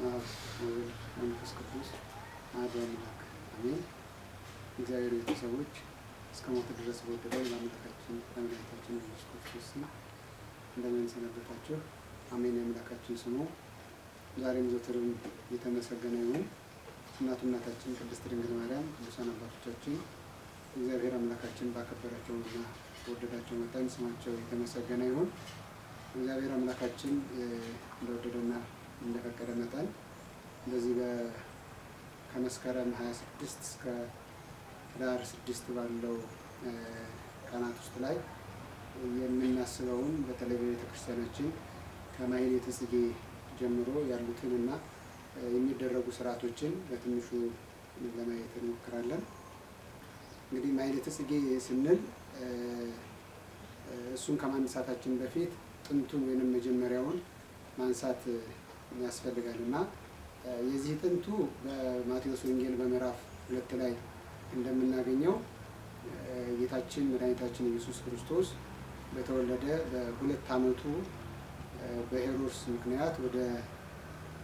አብ ወወልድ ወመንፈስ ቅዱስ አሐዱ አምላክ አሜን። እግዚአብሔር ቤተሰቦች እስከ ሞት ድረስ በወደደው ለአምላካችን ለመድኃኒታችን ኢየሱስ ክርስቶስ እንደምን ሰነበታችሁ? አሜን። የአምላካችን ስሙ ዛሬም ዘወትርም የተመሰገነ ይሁን። እናታችን ቅድስት ድንግል ማርያም፣ ቅዱሳን አባቶቻችን እግዚአብሔር አምላካችን ባከበራቸውና በወደዳቸው መጠን ስማቸው የተመሰገነ ይሁን። እግዚአብሔር አምላካችን እንደወደደና እንደፈቀደ መጠን በዚህ ከመስከረም 26 እስከ ህዳር 6 ባለው ቀናት ውስጥ ላይ የምናስበውን በተለይ በቤተክርስቲያናችን ከማኅሌተ ጽጌ ጀምሮ ያሉትንና የሚደረጉ ስርዓቶችን በትንሹ ለማየት እንሞክራለን። እንግዲህ ማኅሌተ ጽጌ ስንል እሱን ከማንሳታችን በፊት ጥንቱን ወይንም መጀመሪያውን ማንሳት ያስፈልጋልና የዚህ ጥንቱ በማቴዎስ ወንጌል በምዕራፍ 2 ላይ እንደምናገኘው ጌታችን መድኃኒታችን ኢየሱስ ክርስቶስ በተወለደ በ2 ዓመቱ በሄሮድስ ምክንያት ወደ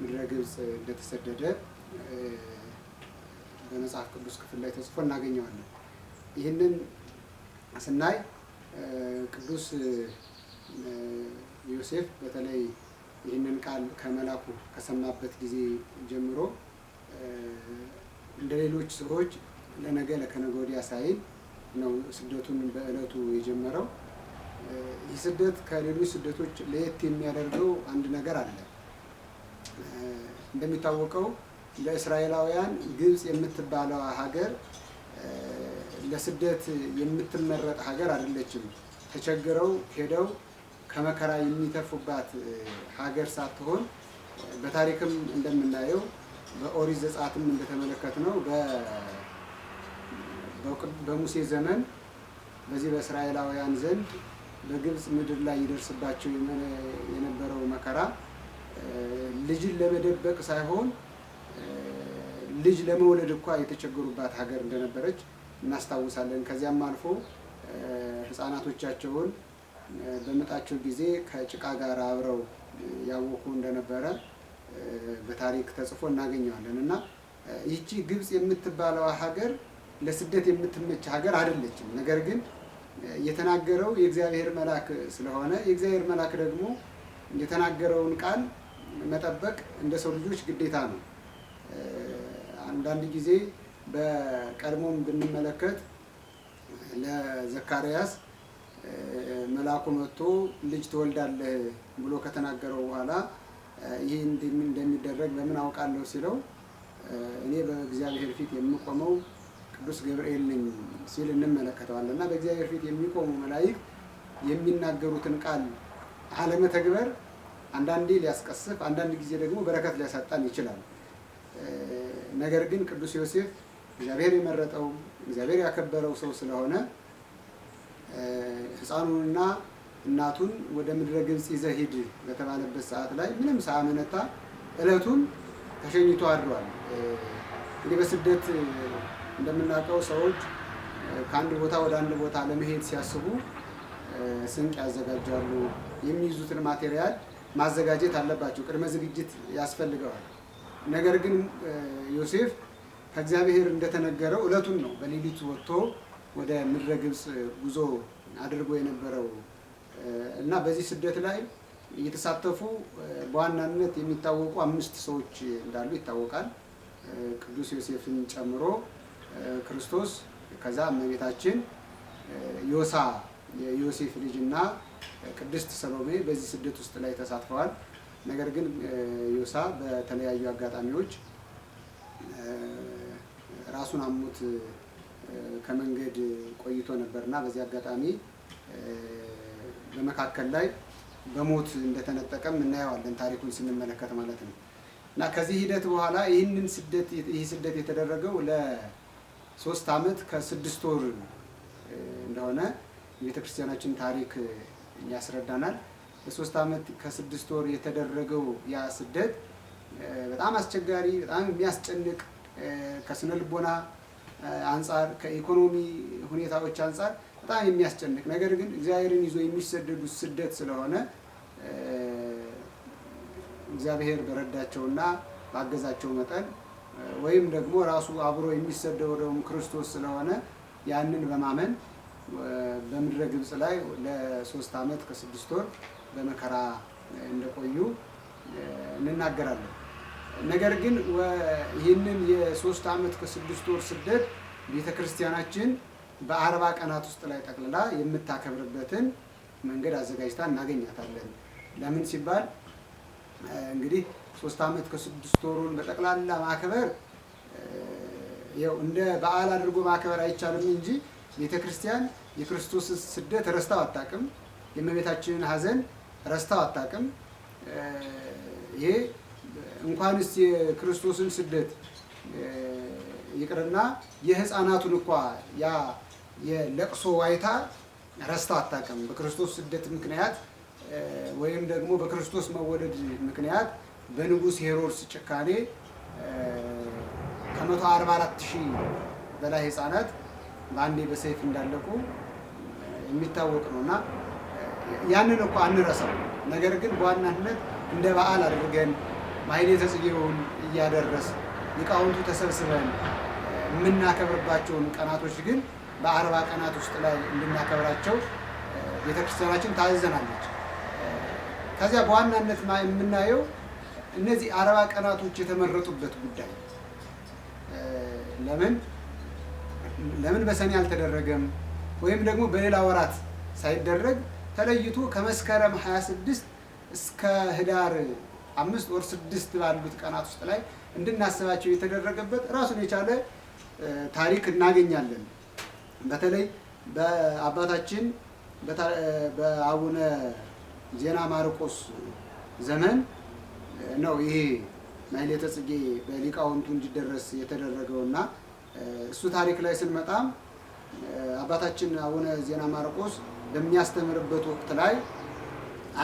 ምድረ ግብጽ እንደተሰደደ በመጽሐፍ ቅዱስ ክፍል ላይ ተጽፎ እናገኘዋለን። ይህንን ስናይ ቅዱስ ዮሴፍ በተለይ ይህንን ቃል ከመላኩ ከሰማበት ጊዜ ጀምሮ እንደ ሌሎች ሰዎች ለነገ ለከነገ ወዲያ ሳይል ነው ስደቱን በዕለቱ የጀመረው። ይህ ስደት ከሌሎች ስደቶች ለየት የሚያደርገው አንድ ነገር አለ። እንደሚታወቀው ለእስራኤላውያን ግብጽ የምትባለው ሀገር ለስደት የምትመረጥ ሀገር አይደለችም። ተቸግረው ሄደው ከመከራ የሚተርፉባት ሀገር ሳትሆን በታሪክም እንደምናየው በኦሪት ዘጸአትም እንደተመለከትነው በሙሴ ዘመን በዚህ በእስራኤላውያን ዘንድ በግብጽ ምድር ላይ ይደርስባቸው የነበረው መከራ ልጅን ለመደበቅ ሳይሆን ልጅ ለመውለድ እንኳ የተቸገሩባት ሀገር እንደነበረች እናስታውሳለን። ከዚያም አልፎ ሕፃናቶቻቸውን በምጣቸው ጊዜ ከጭቃ ጋር አብረው ያወኩ እንደነበረ በታሪክ ተጽፎ እናገኘዋለን። እና ይቺ ግብጽ የምትባለው ሀገር ለስደት የምትመች ሀገር አይደለችም። ነገር ግን የተናገረው የእግዚአብሔር መልአክ ስለሆነ የእግዚአብሔር መልአክ ደግሞ የተናገረውን ቃል መጠበቅ እንደ ሰው ልጆች ግዴታ ነው። አንዳንድ ጊዜ በቀድሞም ብንመለከት ለዘካርያስ መልአኩ መጥቶ ልጅ ትወልዳለህ ብሎ ከተናገረው በኋላ ይህ እንደሚደረግ በምን አውቃለሁ ሲለው እኔ በእግዚአብሔር ፊት የምቆመው ቅዱስ ገብርኤል ነኝ ሲል እንመለከተዋለን። እና በእግዚአብሔር ፊት የሚቆሙ መላእክት የሚናገሩትን ቃል አለመተግበር አንዳንዴ ሊያስቀስፍ፣ አንዳንድ ጊዜ ደግሞ በረከት ሊያሳጣን ይችላል። ነገር ግን ቅዱስ ዮሴፍ እግዚአብሔር የመረጠው እግዚአብሔር ያከበረው ሰው ስለሆነ ሕፃኑንና እናቱን ወደ ምድረ ግብጽ ይዘህ ሂድ በተባለበት ሰዓት ላይ ምንም ሳያመነታ ዕለቱን ተሸኝቶ አድሯል። እንግዲህ በስደት እንደምናውቀው ሰዎች ከአንድ ቦታ ወደ አንድ ቦታ ለመሄድ ሲያስቡ ስንቅ ያዘጋጃሉ። የሚይዙትን ማቴሪያል ማዘጋጀት አለባቸው። ቅድመ ዝግጅት ያስፈልገዋል። ነገር ግን ዮሴፍ ከእግዚአብሔር እንደተነገረው ዕለቱን ነው በሌሊቱ ወጥቶ ወደ ምድረ ግብጽ ጉዞ አድርጎ የነበረው እና በዚህ ስደት ላይ እየተሳተፉ በዋናነት የሚታወቁ 5 ሰዎች እንዳሉ ይታወቃል። ቅዱስ ዮሴፍን ጨምሮ ክርስቶስ፣ ከዛ እመቤታችን፣ ዮሳ የዮሴፍ ልጅና ቅድስት ሰሎሜ በዚህ ስደት ውስጥ ላይ ተሳትፈዋል። ነገር ግን ዮሳ በተለያዩ አጋጣሚዎች ራሱን አሞት ከመንገድ ቆይቶ ነበርና በዚህ አጋጣሚ በመካከል ላይ በሞት እንደተነጠቀም እናየዋለን ታሪኩን ስንመለከት ማለት ነው። እና ከዚህ ሂደት በኋላ ይህ ስደት የተደረገው ለ3 ዓመት ከ6 ወር እንደሆነ የቤተክርስቲያናችን ታሪክ ያስረዳናል። ለ3 ዓመት ከ6 ወር የተደረገው ያ ስደት በጣም አስቸጋሪ፣ በጣም የሚያስጨንቅ ከስነ ልቦና አንጻር ከኢኮኖሚ ሁኔታዎች አንጻር በጣም የሚያስጨንቅ ነገር ግን እግዚአብሔርን ይዞ የሚሰደዱት ስደት ስለሆነ እግዚአብሔር በረዳቸውና ባገዛቸው መጠን ወይም ደግሞ ራሱ አብሮ የሚሰደው ደግሞ ክርስቶስ ስለሆነ ያንን በማመን በምድረ ግብጽ ላይ ለ3 ዓመት ከ6 ወር በመከራ እንደቆዩ እንናገራለን። ነገር ግን ይህንን የ3 ዓመት ከ6 ወር ስደት ቤተክርስቲያናችን በ40 ቀናት ውስጥ ላይ ጠቅልላ የምታከብርበትን መንገድ አዘጋጅታ እናገኛታለን። ለምን ሲባል እንግዲህ 3 ዓመት ከ6 ወሩን በጠቅላላ ማክበር ያው እንደ በዓል አድርጎ ማክበር አይቻልም እንጂ ቤተክርስቲያን የክርስቶስ ስደት ረስታው አታውቅም። የእመቤታችንን ሐዘን ረስታው አታውቅም። ይሄ እንኳንስ የክርስቶስን ስደት ይቅርና የሕፃናቱን እንኳን ያ የለቅሶ ዋይታ ረስታው አታውቅም። በክርስቶስ ስደት ምክንያት ወይም ደግሞ በክርስቶስ መወለድ ምክንያት በንጉሥ ሄሮድስ ጭካኔ ከ144,000 በላይ ሕፃናት በአንዴ በሰይፍ እንዳለቁ የሚታወቅ ነውና ያንን እኮ አንረሳው። ነገር ግን በዋናነት እንደ በዓል አድርገን ማኅሌተ ጽጌውን እያደረስ ሊቃውንቱ ተሰብስበን የምናከብርባቸውን ቀናቶች ግን በ40 ቀናት ውስጥ ላይ እንድናከብራቸው ቤተክርስቲያናችን ታዘናለች። ከዚያ በዋናነት የምናየው እነዚህ 40 ቀናቶች የተመረጡበት ጉዳይ ለምን በሰኔ አልተደረገም ወይም ደግሞ በሌላ ወራት ሳይደረግ ተለይቶ ከመስከረም 26 እስከ ህዳር 5 ወር 6 ባሉት ቀናት ውስጥ ላይ እንድናስባቸው የተደረገበት ራሱን የቻለ ታሪክ እናገኛለን። በተለይ በአባታችን በአቡነ ዜና ማርቆስ ዘመን ነው ይሄ ማኅሌተ ጽጌ በሊቃውንቱ እንዲደረስ የተደረገውና እሱ ታሪክ ላይ ስንመጣም አባታችን አቡነ ዜና ማርቆስ በሚያስተምርበት ወቅት ላይ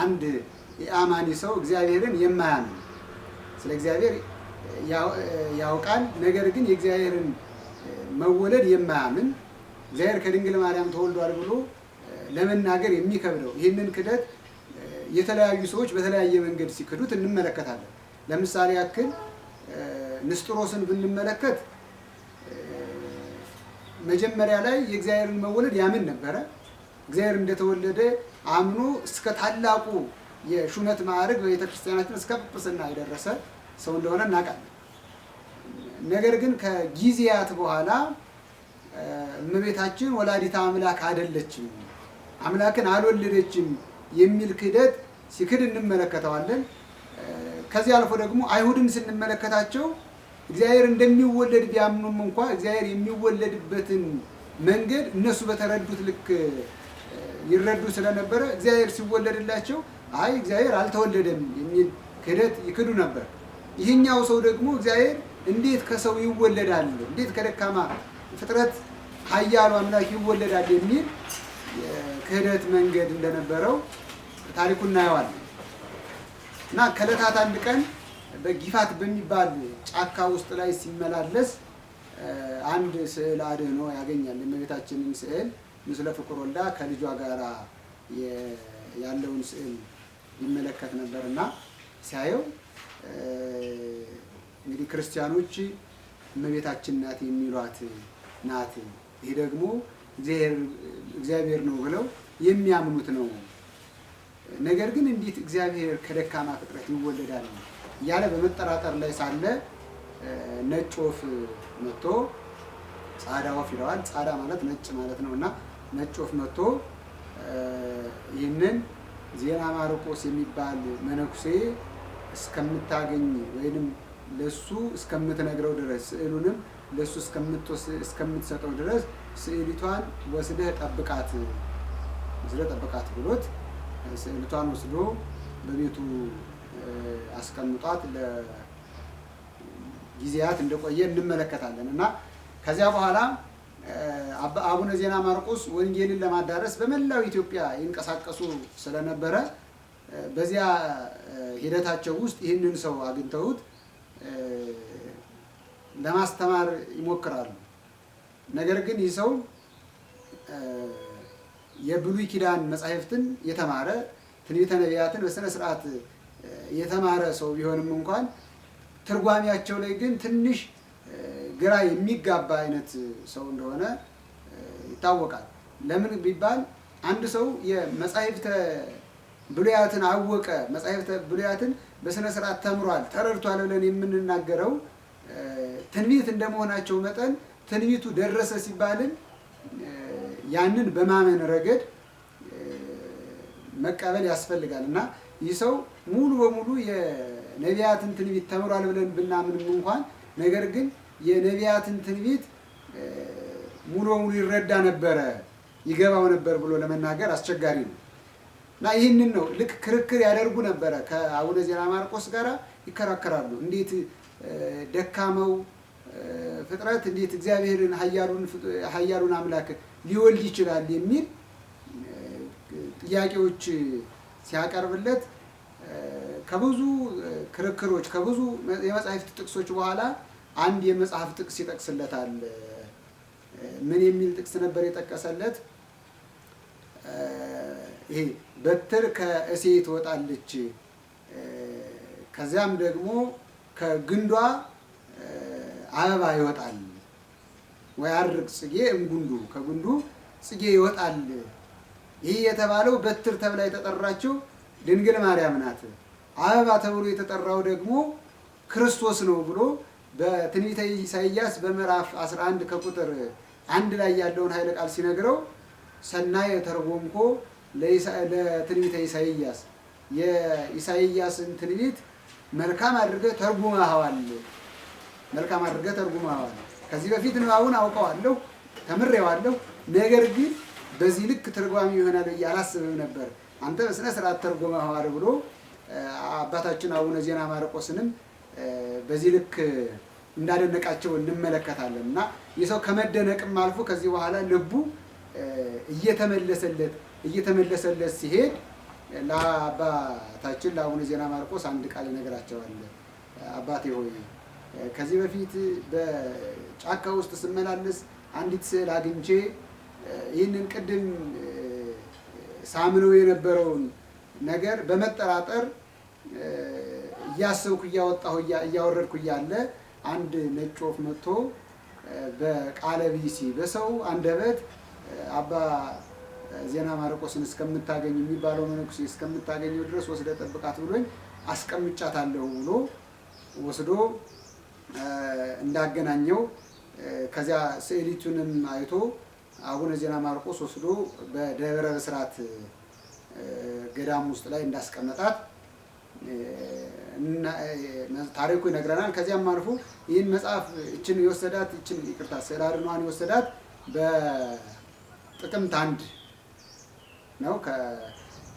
አንድ የአማኒ ሰው እግዚአብሔርን የማያምን ስለ እግዚአብሔር ያውቃል፣ ነገር ግን የእግዚአብሔርን መወለድ የማያምን እግዚአብሔር ከድንግል ማርያም ተወልዷል ብሎ ለመናገር የሚከብደው ይህንን ክደት የተለያዩ ሰዎች በተለያየ መንገድ ሲክዱት እንመለከታለን። ለምሳሌ ያክል ንስጥሮስን ብንመለከት መጀመሪያ ላይ የእግዚአብሔርን መወለድ ያምን ነበረ። እግዚአብሔር እንደተወለደ አምኖ እስከ ታላቁ የሹመት ማዕረግ በቤተክርስቲያናችን እስከ ጵጵስና የደረሰ ሰው እንደሆነ እናውቃለን። ነገር ግን ከጊዜያት በኋላ እመቤታችን ወላዲተ አምላክ አይደለችም፣ አምላክን አልወለደችም የሚል ክህደት ሲክድ እንመለከተዋለን። ከዚህ አልፎ ደግሞ አይሁድን ስንመለከታቸው እግዚአብሔር እንደሚወለድ ቢያምኑም እንኳ እግዚአብሔር የሚወለድበትን መንገድ እነሱ በተረዱት ልክ ይረዱ ስለነበረ እግዚአብሔር ሲወለድላቸው አይ እግዚአብሔር አልተወለደም የሚል ክህደት ይክዱ ነበር። ይህኛው ሰው ደግሞ እግዚአብሔር እንዴት ከሰው ይወለዳል፣ እንዴት ከደካማ ፍጥረት ኃያሉ አምላክ ይወለዳል የሚል ክህደት መንገድ እንደነበረው ታሪኩ እናየዋለን። እና ከዕለታት አንድ ቀን በጊፋት በሚባል ጫካ ውስጥ ላይ ሲመላለስ አንድ ስዕል አድህኖ ያገኛል። የእመቤታችንን ስዕል ምስለ ፍቁር ወልዳ ከልጇ ጋር ያለውን ስዕል ይመለከት ነበርና ሲያየው እንግዲህ ክርስቲያኖች እመቤታችን ናት የሚሏት ናት፣ ይሄ ደግሞ እግዚአብሔር ነው ብለው የሚያምኑት ነው። ነገር ግን እንዴት እግዚአብሔር ከደካማ ፍጥረት ይወለዳል እያለ በመጠራጠር ላይ ሳለ ነጭ ወፍ መጥቶ ጻዳ ወፍ ይለዋል። ጻዳ ማለት ነጭ ማለት ነውና ነጭ ወፍ መጥቶ ይህንን ዜና ማርቆስ የሚባል መነኩሴ እስከምታገኝ ወይንም ለሱ እስከምትነግረው ድረስ ስዕሉንም ለሱ እስከምትሰጠው ድረስ ስዕሊቷን ወስደህ ጠብቃት ብሎት ስዕሊቷን ወስዶ በቤቱ አስቀምጧት ለጊዜያት እንደቆየ እንመለከታለን። እና ከዚያ በኋላ አቡነ ዜና ማርቆስ ወንጌልን ለማዳረስ በመላው ኢትዮጵያ ይንቀሳቀሱ ስለነበረ በዚያ ሂደታቸው ውስጥ ይህንን ሰው አግኝተውት ለማስተማር ይሞክራሉ። ነገር ግን ይህ ሰው የብሉይ ኪዳን መጻሕፍትን የተማረ ትንቢተ ነቢያትን በስነ ስርዓት የተማረ ሰው ቢሆንም እንኳን ትርጓሜያቸው ላይ ግን ትንሽ ግራ የሚጋባ አይነት ሰው እንደሆነ ይታወቃል። ለምን ቢባል አንድ ሰው የመጻሕፍተ ብሉያትን አወቀ፣ መጻሕፍተ ብሉያትን በስነ ስርዓት ተምሯል፣ ተረድቷል ብለን የምንናገረው ትንቢት እንደመሆናቸው መጠን ትንቢቱ ደረሰ ሲባልን ያንን በማመን ረገድ መቀበል ያስፈልጋል እና ይህ ሰው ሙሉ በሙሉ የነቢያትን ትንቢት ተምሯል ብለን ብናምንም እንኳን ነገር ግን የነቢያትን ትንቢት ሙሉ በሙሉ ይረዳ ነበረ፣ ይገባው ነበር ብሎ ለመናገር አስቸጋሪ ነው እና ይህንን ነው ልክ ክርክር ያደርጉ ነበረ። ከአቡነ ዜና ማርቆስ ጋር ይከራከራሉ። እንዴት ደካመው ፍጥረት እንዴት እግዚአብሔርን ኃያሉን አምላክ ሊወልድ ይችላል የሚል ጥያቄዎች ሲያቀርብለት ከብዙ ክርክሮች ከብዙ የመጽሐፍት ጥቅሶች በኋላ አንድ የመጽሐፍ ጥቅስ ይጠቅስለታል። ምን የሚል ጥቅስ ነበር የጠቀሰለት? ይሄ በትር ከእሴይ ትወጣለች፣ ከዚያም ደግሞ ከግንዷ አበባ ይወጣል፣ ወያርቅ ጽጌ እምጉንዱ፣ ከጉንዱ ጽጌ ይወጣል። ይህ የተባለው በትር ተብላ የተጠራችው ድንግል ማርያም ናት። አበባ ተብሎ የተጠራው ደግሞ ክርስቶስ ነው ብሎ በትንቢተ ኢሳይያስ በምዕራፍ 11 ከቁጥር 1 ላይ ያለውን ኃይለ ቃል ሲነግረው ሰናየ ተርጎምኮ ለትንቢተ ኢሳይያስ፣ የኢሳይያስን ትንቢት መልካም አድርገህ ተርጉመኸዋል፣ መልካም አድርገህ ተርጉመኸዋል። ከዚህ በፊት ንባቡን አውቀዋለሁ፣ ተምሬዋለሁ፣ ነገር ግን በዚህ ልክ ትርጓሚ ይሆናል ብዬ አላስብም ነበር፣ አንተ በስነ ስርዓት ተርጉመኸዋል ብሎ አባታችን አቡነ ዜና ማርቆስንም በዚህ ልክ እንዳደነቃቸው እንመለከታለን። እና የሰው ከመደነቅም አልፎ ከዚህ በኋላ ልቡ እየተመለሰለት ሲሄድ ለአባታችን ለአቡነ ዜና ማርቆስ አንድ ቃል ይነግራቸዋል። አባቴ ሆይ ከዚህ በፊት በጫካ ውስጥ ስመላለስ አንዲት ስዕል አግኝቼ ይህንን ቅድም ሳምነው የነበረውን ነገር በመጠራጠር እያሰብኩ እያወጣሁ እያወረድኩ እያለ አንድ ነጭ ወፍ መጥቶ በቃለ ቢሲ በሰው አንደበት አባ ዜና ማርቆስን እስከምታገኝ የሚባለው መነኩሴ እስከምታገኘው ድረስ ወስደ ጠብቃት ብሎኝ አስቀምጫታለሁ ብሎ ወስዶ እንዳገናኘው ከዚያ ስዕሊቱንም አይቶ አቡነ ዜና ማርቆስ ወስዶ በደብረ ብስራት ገዳም ውስጥ ላይ እንዳስቀመጣት ታሪኩ ይነግረናል። ከዚያም አልፎ ይህን መጽሐፍ እችን የወሰዳት እችን ይቅርታ ስዕለ አድኅኖዋን የወሰዳት በጥቅምት 1 ነው።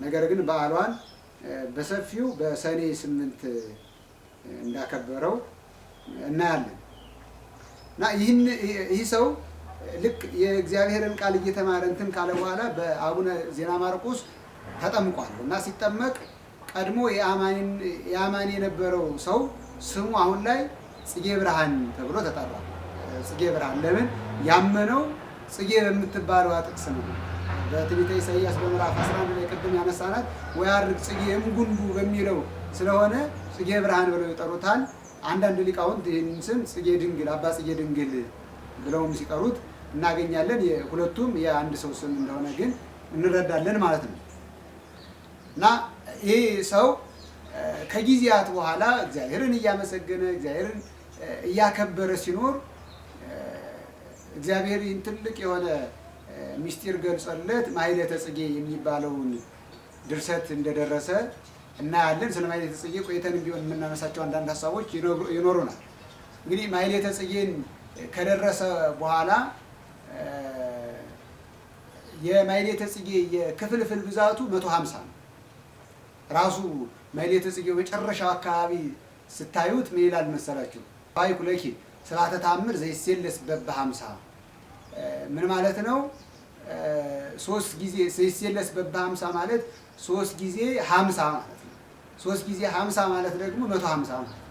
ነገር ግን በዓሏን በሰፊው በሰኔ 8 እንዳከበረው እናያለን። እና ይህ ሰው ልክ የእግዚአብሔርን ቃል እየተማረ እንትን ካለ በኋላ በአቡነ ዜና ማርቆስ ተጠምቋል። እና ሲጠመቅ ቀድሞ የአማኒ የነበረው ሰው ስሙ አሁን ላይ ጽጌ ብርሃን ተብሎ ተጠራ። ጽጌ ብርሃን ለምን? ያመነው ጽጌ በምትባለው ጥቅስ ነው። በትንቢተ ኢሳይያስ በምዕራፍ 11 ላይ ቅድም ያነሳናት ወያርቅ ጽጌ እምጉንዱ በሚለው ስለሆነ ጽጌ ብርሃን ብለው ይጠሩታል። አንዳንድ ሊቃውንት ይህንን ስም ጽጌ ድንግል፣ አባ ጽጌ ድንግል ብለውም ሲጠሩት እናገኛለን። ሁለቱም የአንድ ሰው ስም እንደሆነ ግን እንረዳለን ማለት ነው። እና ይህ ሰው ከጊዜያት በኋላ እግዚአብሔርን እያመሰገነ እግዚአብሔርን እያከበረ ሲኖር እግዚአብሔር ይህን ትልቅ የሆነ ምስጢር ገልጾለት ማሕሌተ ጽጌ የሚባለውን ድርሰት እንደደረሰ እናያለን። ስለ ማሕሌተ ጽጌ ቆይተን ቢሆን የምናነሳቸው አንዳንድ ሀሳቦች ይኖሩናል። እንግዲህ ማሕሌተ ጽጌን ከደረሰ በኋላ የማሕሌተ ጽጌ የክፍልፍል ብዛቱ 150 ነው። ራሱ ማሕሌተ ጽጌው መጨረሻው አካባቢ ስታዩት ምን ይላል መሰላችሁ? ባይኩ ለኪ ስብሐተ ተአምር ዘይሴለስ በበ50 ምን ማለት ነው? 3 ጊዜ ዘይሴለስ በበ50 ማለት 3 ጊዜ 50 ማለት ነው። 3 ጊዜ 50 ማለት ደግሞ 150 ማለት ነው።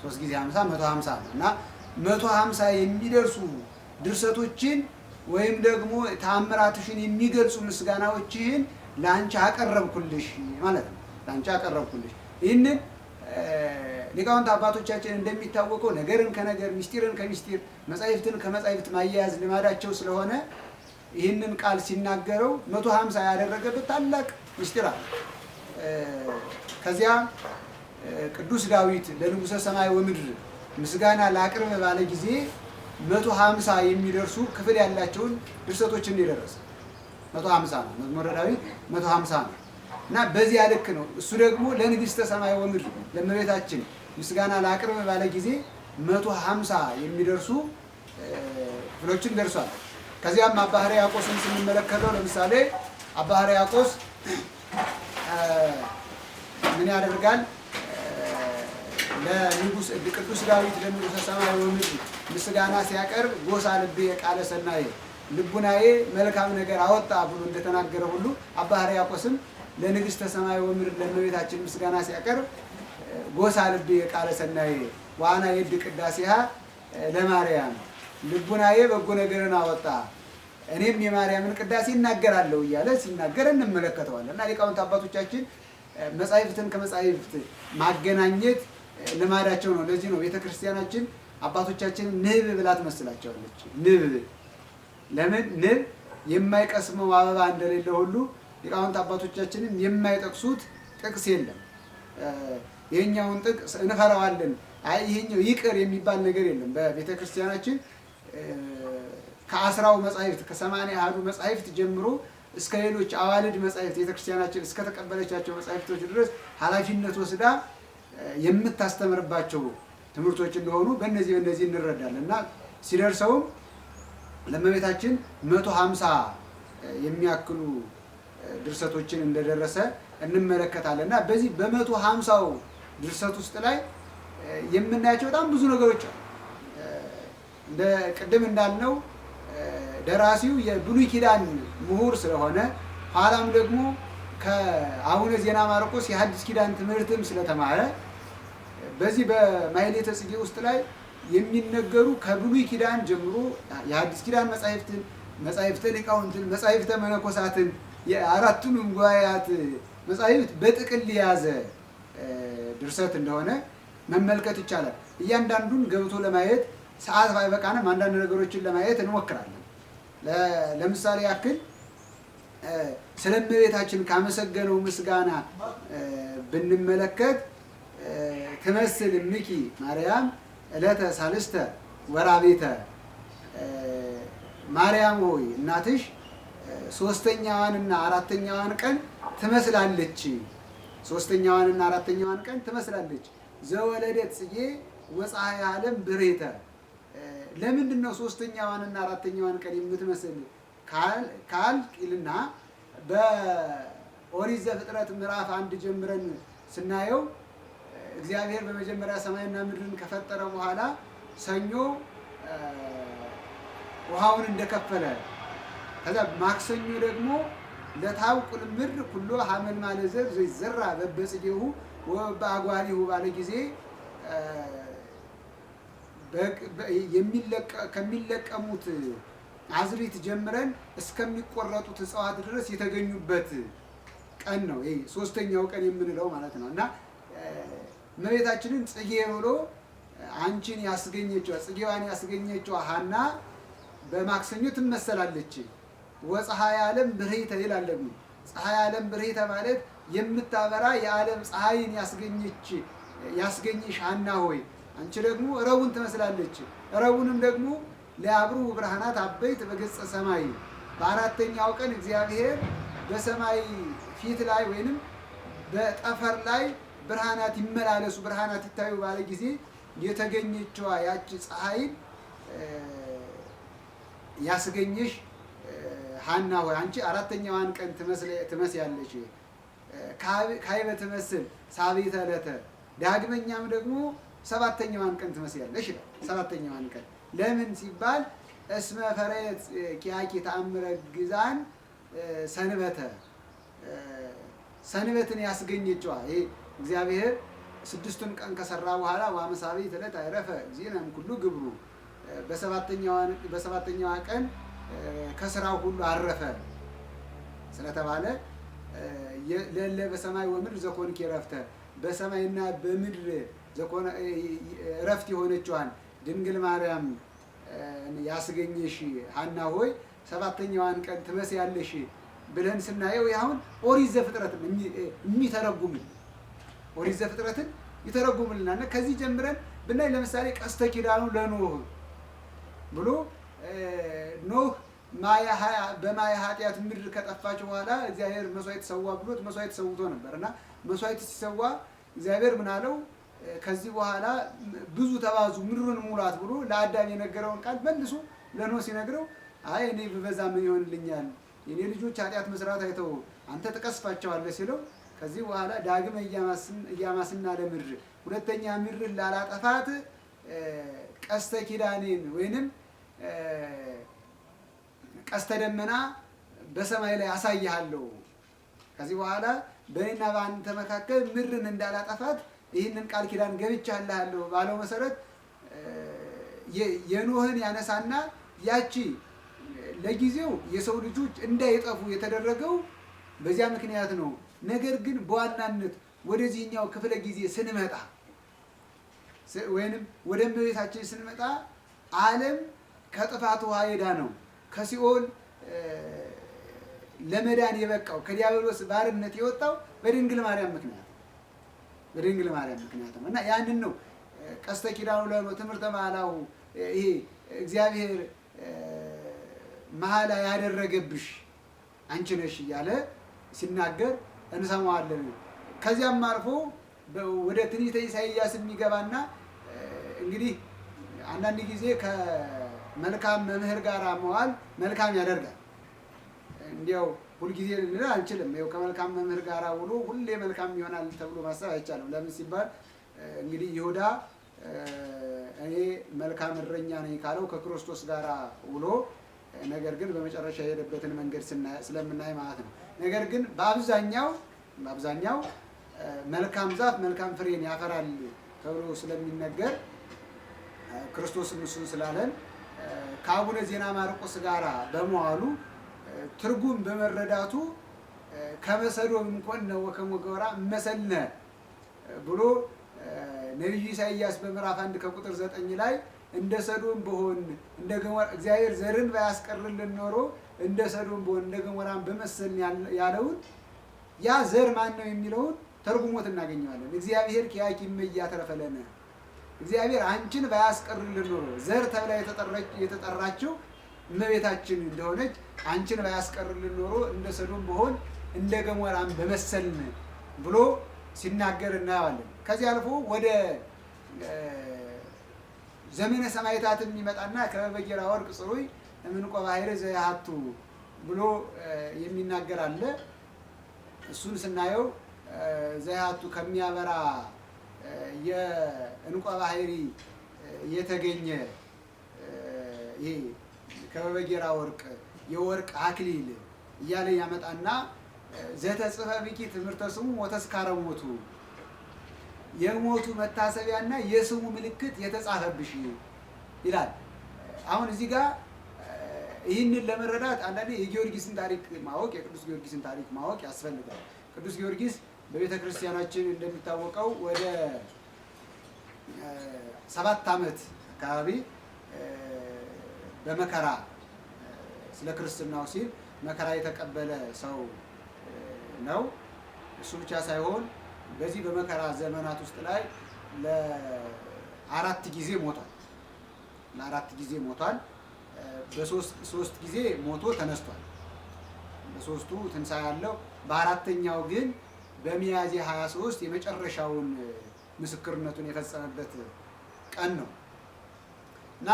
3 ጊዜ 50 150 ነው። እና 150 የሚደርሱ ድርሰቶችን ወይም ደግሞ ተአምራትሽን የሚገልጹ ምስጋናዎችን ለአንቺ አቀረብኩልሽ ማለት ነው። ለአንቺ አቀረብኩልሽ። ይህንን ሊቃውንት አባቶቻችን እንደሚታወቀው ነገርን ከነገር ምስጢርን ከምስጢር መጻሕፍትን ከመጻሕፍት ማያያዝ ልማዳቸው ስለሆነ ይህንን ቃል ሲናገረው 150 ያደረገበት ታላቅ ምስጢር አለ። ከዚያ ቅዱስ ዳዊት ለንጉሠ ሰማይ ወምድር ምስጋና ላቅርብ ባለ ጊዜ 150 የሚደርሱ ክፍል ያላቸውን ድርሰቶችን የደረሰ 150 ነው። መዝሙረ ዳዊት 150 ነው እና በዚያ ልክ ነው። እሱ ደግሞ ለንግሥተ ሰማይ ወምድር ለእመቤታችን ምስጋና ላቅርብ ባለ ጊዜ 150 የሚደርሱ ክፍሎችን ደርሷል። ከዚያም አባ ሕርያቆስን ስንመለከተው ለምሳሌ አባ ሕርያቆስ ምን ያደርጋል? ለንጉሥ ቅዱስ ዳዊት ለንጉሠ ሰማይ ወምድር ምስጋና ሲያቀርብ ጎሳ ልቤ ቃለ ሰናየ ልቡናዬ መልካም ነገር አወጣ ብሎ እንደተናገረ ሁሉ አባ ሕርያቆስም ለንግሥተ ሰማይ ወምድር ለእመቤታችን ምስጋና ሲያቀርብ ጎሳ ልቤ ቃለ ሰናየ ዋና የድ ቅዳሴሃ ለማርያም ልቡናዬ በጎ ነገርን አወጣ እኔም የማርያምን ቅዳሴ እናገራለሁ እያለ ሲናገር እንመለከተዋለን። እና ሊቃውንት አባቶቻችን መጻሕፍትን ከመጻሕፍት ማገናኘት ልማዳቸው ነው። ለዚህ ነው ቤተክርስቲያናችን አባቶቻችን ንብ ብላ ትመስላቸዋለች። ንብ ለምን? ንብ የማይቀስመው አበባ እንደሌለ ሁሉ ሊቃውንት አባቶቻችንም የማይጠቅሱት ጥቅስ የለም። ይሄኛውን ጥቅስ እንፈራዋለን፣ አይ ይሄኛው ይቅር የሚባል ነገር የለም። በቤተክርስቲያናችን ከ10 መጻሕፍት ከ80 መጻሕፍት ጀምሮ እስከ ሌሎች አዋልድ መጻሕፍት ቤተክርስቲያናችን እስከ ተቀበለቻቸው መጻሕፍቶች ድረስ ኃላፊነት ወስዳ የምታስተምርባቸው ትምህርቶች እንደሆኑ በእነዚህ እንረዳለን። እና ሲደርሰውም ለእመቤታችን 150 የሚያክሉ ድርሰቶችን እንደደረሰ እንመለከታለን። እና በዚህ በ150 ድርሰት ውስጥ ላይ የምናያቸው በጣም ብዙ ነገሮች አሉ። እንደ ቅድም እንዳልነው ደራሲው የብሉይ ኪዳን ምሁር ስለሆነ ኋላም ደግሞ ከአቡነ ዜና ማርቆስ የሐዲስ ኪዳን ትምህርትም ስለተማረ በዚህ በማሕሌተ ጽጌ ውስጥ ላይ የሚነገሩ ከብሉይ ኪዳን ጀምሮ የሐዲስ ኪዳን መጻሕፍትን፣ መጻሕፍተ ሊቃውንትን፣ መጻሕፍተ መነኮሳትን የአራቱንም ጉባኤያት መጻሕፍት በጥቅል የያዘ ድርሰት እንደሆነ መመልከት ይቻላል። እያንዳንዱን ገብቶ ለማየት ሰዓት ባይበቃንም አንዳንድ ነገሮችን ለማየት እንሞክራለን። ለምሳሌ ያክል ስለ እመቤታችን ካመሰገነው ምስጋና ብንመለከት ትመስል እምኪ ማርያም ዕለተ ሳልስተ ወራቤተ ማርያም ሆይ እናትሽ ሶስተኛዋንና አራተኛዋን ቀን ትመስላለች። ሶስተኛዋንና አራተኛዋን ቀን ትመስላለች። ዘወለደት ጽጌ ወፀሐይ ዓለም ብሬተ ለምንድን ነው ሶስተኛዋንና አራተኛዋን ቀን የምትመስል ካልቅልና በኦሪት ዘፍጥረት ምዕራፍ 1 ጀምረን ስናየው እግዚአብሔር በመጀመሪያ ሰማይና ምድርን ከፈጠረ በኋላ ሰኞ ውሃውን እንደከፈለ ከዛ ማክሰኞ ደግሞ ለታውቁል ምድር ኩሎ ሐመልማለ ዘር ዘይዘራ በበጽጌሁ ወበአጓሊሁ ባለ ጊዜ ከሚለቀሙት አዝሪት ጀምረን እስከሚቆረጡት እጽዋት ድረስ የተገኙበት ቀን ነው። ይሄ ሶስተኛው ቀን የምንለው ማለት ነው። እና እመቤታችንን ጽጌ ብሎ አንቺን ያስገኘችው ጽጌዋን ያስገኘችው ሐና በማክሰኞ ትመሰላለች። ወፀሐይ ዓለም ብርሂተ ይላል። ደግሞ ፀሐይ ዓለም ብርሂተ ማለት የምታበራ የዓለም ፀሐይን ያስገኘሽ ሐና ሆይ አንቺ ደግሞ ረቡን ትመስላለች። ረቡንም ደግሞ ሊያብሩ ብርሃናት አበይት በገጸ ሰማይ በአራተኛው ቀን እግዚአብሔር በሰማይ ፊት ላይ ወይንም በጠፈር ላይ ብርሃናት ይመላለሱ ብርሃናት ይታዩ ባለ ጊዜ የተገኘችዋ ያቺ ፀሐይን ያስገኘሽ ሐና ሆይ አንቺ አራተኛዋን ቀን ትመስያለሽ። ካይበ ትመስል ሳቤተ ዕለተ ዳግመኛም ደግሞ ሰባተኛዋን ቀን ትመስያለሽ ይላል። ሰባተኛዋን ቀን ለምን ሲባል እስመ ፈረየት ኪያኪ ተአምረ ግዛን ሰንበተ ሰንበትን ያስገኘችዋ ይሄ እግዚአብሔር 6ቱን ቀን ከሰራ በኋላ ወአመሳቤት ዕለት አይረፈ ዚናም ኩሉ ግብሩ በሰባተኛዋ ቀን ከስራው ሁሉ አረፈ ስለተባለ ለለ በሰማይ ወምድር ዘኮንኪ ረፍተ በሰማይና በምድር ዘኮነ እረፍት የሆነችዋን ድንግል ማርያም ያስገኘሽ ሐና ሆይ ሰባተኛዋን ቀን ትመስያለሽ ብለን ስናየው ያሁን ኦሪት ዘፍጥረትን የሚተረጉምን ኦሪት ዘፍጥረትን ይተረጉምልናል። ከዚህ ጀምረን ብናይ ለምሳሌ ቀስተ ኪዳኑ ለኖህ ብሎ ኖህ በማየ ኃጢአት ምድር ከጠፋች በኋላ እግዚአብሔር መስዋዕት ሰዋ ብሎት መስዋዕት ሰውቶ ነበር እና መስዋዕት ሲሰዋ እግዚአብሔር ምን አለው? ከዚህ በኋላ ብዙ ተባዙ ምድሩን ሙላት ብሎ ለአዳም የነገረውን ቃል መልሶ ለኖህ ሲነግረው አይ እኔ ብበዛ ምን ይሆንልኛል? የኔ ልጆች ኃጢአት መስራት አይተው አንተ ትቀስፋቸዋለህ ሲለው ከዚህ በኋላ ዳግም እያማስና ለምድር ሁለተኛ ምድርን ላላጠፋት ቀስተ ኪዳኔን ወይንም ቀስተ ደመና በሰማይ ላይ አሳይሃለሁ። ከዚህ በኋላ በእኔና በአንተ መካከል ምድርን እንዳላጠፋት ይህንን ቃል ኪዳን ገብቻለሁ ባለው መሰረት የኖህን ያነሳና ያቺ ለጊዜው የሰው ልጆች እንዳይጠፉ የተደረገው በዚያ ምክንያት ነው። ነገር ግን በዋናነት ወደዚህኛው ክፍለ ጊዜ ስንመጣ ወይንም ወደ እመቤታችን ስንመጣ ዓለም ከጥፋት ውሃ የዳነው ከሲኦል ለመዳን የበቃው ከዲያብሎስ ባርነት የወጣው በድንግል ማርያም ምክንያት ነው እና ያንን ነው ቀስተ ኪዳኑ ለኖህ ትምህርተ መሐላው ይሄ እግዚአብሔር መሐላ ያደረገብሽ አንቺ ነሽ እያለ ሲናገር እንሰማዋለን። ከዚያም አልፎ ወደ ትንቢተ ኢሳይያስ የሚገባና እንግዲህ አንዳንድ ጊዜ ከመልካም መምህር ጋር መዋል መልካም ያደርጋል። እንዲያው ሁልጊዜ ልንል አንችልም። ይኸው ከመልካም መምህር ጋር ውሎ ሁሌ መልካም ይሆናል ተብሎ ማሰብ አይቻልም። ለምን ሲባል እንግዲህ ይሁዳ እኔ መልካም እረኛ ነኝ ካለው ከክርስቶስ ጋር ውሎ ነገር ግን በመጨረሻ የሄደበትን መንገድ ስለምናይ ማለት ነው። ነገር ግን በአብዛኛው መልካም ዛፍ መልካም ፍሬን ያፈራል ተብሎ ስለሚነገር ክርስቶስም እሱን ስላለን ከአቡነ ዜና ማርቆስ ጋር በመዋሉ ትርጉም በመረዳቱ ከመሰዶም እንኳን ነው ከመገራ መሰልነ ብሎ ነብዩ ኢሳይያስ በምዕራፍ 1 ከቁጥር 9 ላይ እንደ ሰዶም በሆን እንደ ገሞራ እግዚአብሔር ዘርን ባያስቀርልን ኖሮ እንደ ሰዶም በሆን እንደ ገሞራን በመሰልን ያለውን ያ ዘር ማን ነው የሚለውን ተርጉሞት እናገኘዋለን። እግዚአብሔር ኪያኪም እያተረፈለነ እግዚአብሔር አንቺን ባያስቀርልን ኖሮ ዘር ተብላ የተጠራችው እመቤታችን እንደሆነች አንቺን ባያስቀርልን ኖሮ እንደ ሰዶም በሆን እንደ ገሞራን በመሰልን ብሎ ሲናገር እናየዋለን። ከዚህ አልፎ ወደ ዘመነ ሰማዕታት የሚመጣና ከበጌራ ወርቅ ጽሩይ እምንቆ ባሕር ዘያሃቱ ብሎ የሚናገር አለ። እሱን ስናየው ዘያሃቱ ከሚያበራ የእንቆ ባሕሪ የተገኘ ይሄ ከበጌራ ወርቅ የወርቅ አክሊል እያለ ያመጣና ዘተጽፈ ብኪ ትምህርተ ስሙ ወተስካረ ሞቱ የሞቱ መታሰቢያና የስሙ ምልክት የተጻፈብሽ ይላል። አሁን እዚህ ጋር ይህንን ለመረዳት አንዳንዴ የጊዮርጊስን ታሪክ ማወቅ የቅዱስ ጊዮርጊስን ታሪክ ማወቅ ያስፈልጋል። ቅዱስ ጊዮርጊስ በቤተ ክርስቲያናችን እንደሚታወቀው ወደ 7 ዓመት አካባቢ በመከራ ስለ ክርስትናው ሲል መከራ የተቀበለ ሰው ነው። እሱ ብቻ ሳይሆን በዚህ በመከራ ዘመናት ውስጥ ላይ ለ4 ጊዜ ሞቷል። በሶስት ጊዜ ሞቶ ተነስቷል። በሶስቱ ትንሣኤ ያለው፣ በአራተኛው ግን በሚያዝያ 23 የመጨረሻውን ምስክርነቱን የፈጸመበት ቀን ነው እና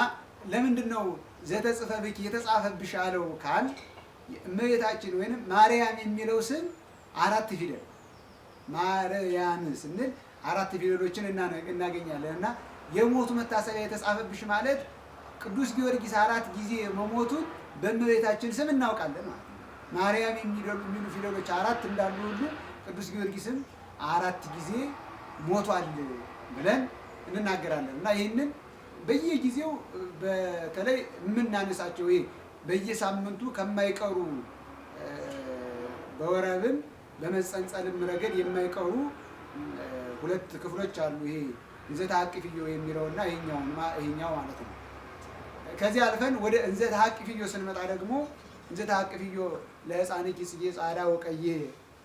ለምንድን ነው ዘተጽፈ ብኪ የተጻፈብሽ አለው ካል እመቤታችን ወይንም ማርያም የሚለው ስም 4 ፊደል ማርያም ስንል 4 ፊደሎችን እናገኛለን እና የሞቱ መታሰቢያ የተጻፈብሽ ማለት ቅዱስ ጊዮርጊስ 4 ጊዜ መሞቱን በእመቤታችን ስም እናውቃለን ማለት ነው። ማርያም የሚሉ ፊደሎች 4 እንዳሉ ሁሉ ቅዱስ ጊዮርጊስም 4 ጊዜ ሞቷል ብለን እንናገራለን እና ይህንን በየጊዜው በተለይ የምናነሳቸው ይሄ በየሳምንቱ ከማይቀሩ በወረብም በመጸንጸልም ረገድ የማይቀሩ 2 ክፍሎች አሉ። ይሄ እንዘ ተሐቅፍዮ የሚለውና ይሄኛው ማለት ነው። ከዚህ አልፈን ወደ እንዘ ተሐቅፍዮ ስንመጣ ደግሞ እንዘ ተሐቅፍዮ ለሕፃንኪ ጽጌ ጻዕዳ ወቀይሕ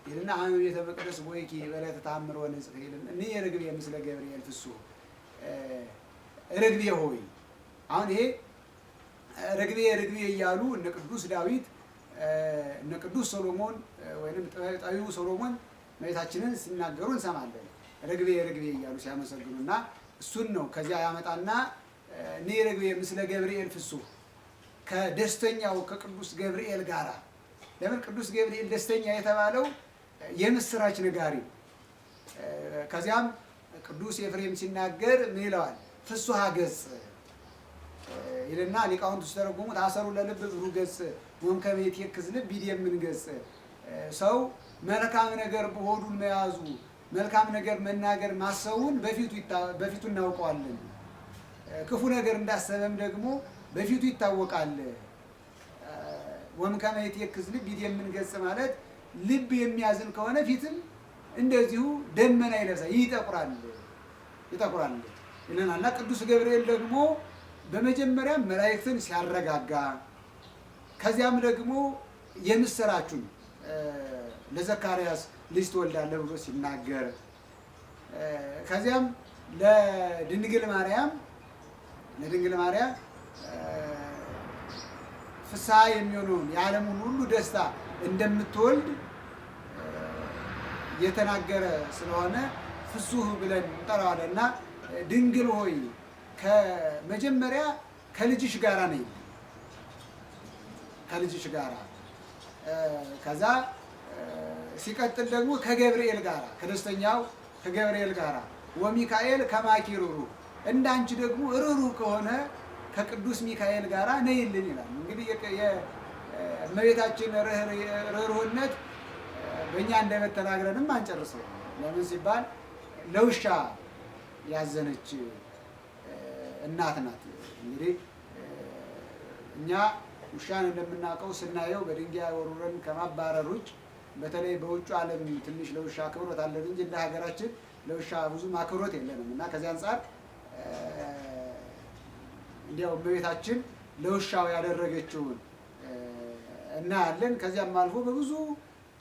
ይልና አመ ቤተ መቅደስ ቦይኪ በዕለተ ተአምር ወንጽሕ ይልና እኔ ርግቤ ምስለ ገብርኤል ፍሱሕ ርግቤ ሆይ። አሁን ይሄ ርግቤ ርግቤ እያሉ እነ ቅዱስ ዳዊት እነ ቅዱስ ሶሎሞን ወይም ጠቢቡ ሶሎሞን እመቤታችንን ሲናገሩ እንሰማለን። ርግቤ ርግቤ እያሉ ሲያመሰግኑና እሱን ነው ከዚያ ያመጣና እኔ ርግቤ ምስለ ገብርኤል ፍሱሕ ከደስተኛው ከቅዱስ ገብርኤል ጋራ። ለምን ቅዱስ ገብርኤል ደስተኛ የተባለው የምስራች ነጋሪ። ከዚያም ቅዱስ ኤፍሬም ሲናገር ምን ይለዋል? ፍሱሐ ገጽ ይልና ሊቃውንቱ ሲተረጉሙት አሰሩ ለልብ ብሩህ ገጽ ወእምከመ ይትየክዝ ልብ ይደምን ገጽ። ሰው መልካም ነገር በሆዱን መያዙ መልካም ነገር መናገር ማሰቡን በፊቱ እናውቀዋለን። ክፉ ነገር እንዳሰበም ደግሞ በፊቱ ይታወቃል። ወእምከመ ይትየክዝ ልብ ይደምን ገጽ ማለት ልብ የሚያዝን ከሆነ ፊትም እንደዚሁ ደመና ይለብሳል፣ ይጠቁራል ይለናልና ቅዱስ ገብርኤል ደግሞ በመጀመሪያ መላእክትን ሲያረጋጋ ከዚያም ደግሞ የምስራቹን ለዘካርያስ ልጅ ትወልዳለህ ብሎ ሲናገር ከዚያም ለድንግል ማርያም ፍስሐ የሚሆነውን የዓለሙን ሁሉ ደስታ እንደምትወልድ የተናገረ ስለሆነ ፍሱህ ብለን እንጠራዋለን። እና ድንግል ሆይ ከመጀመሪያ ከልጅሽ ጋራ ነኝ፣ ከልጅሽ ጋራ ከዛ ሲቀጥል ደግሞ ከገብርኤል ጋራ ከደስተኛው ከገብርኤል ጋራ ወሚካኤል ከማኪ ርኅሩህ እንዳንቺ ደግሞ ርኅሩህ ከሆነ ከቅዱስ ሚካኤል ጋራ ነይልን ይላል። እንግዲህ የእመቤታችን ርኅሩህነት በእኛ አንደበት ተናግረንም አንጨርሰው። ለምን ሲባል ለውሻ ያዘነች እናት ናት። እንግዲህ እኛ ውሻን እንደምናውቀው ስናየው በድንጋይ ወሩረን ከማባረር ውጭ በተለይ በውጭ ዓለም ትንሽ ለውሻ አክብሮት አለን እንጂ እንደ ሀገራችን ለውሻ ብዙም አክብሮት የለንም እና ከዚህ አንጻር እንዲያው እመቤታችን ለውሻው ያደረገችውን እናያለን። ከዚያም አልፎ በብዙ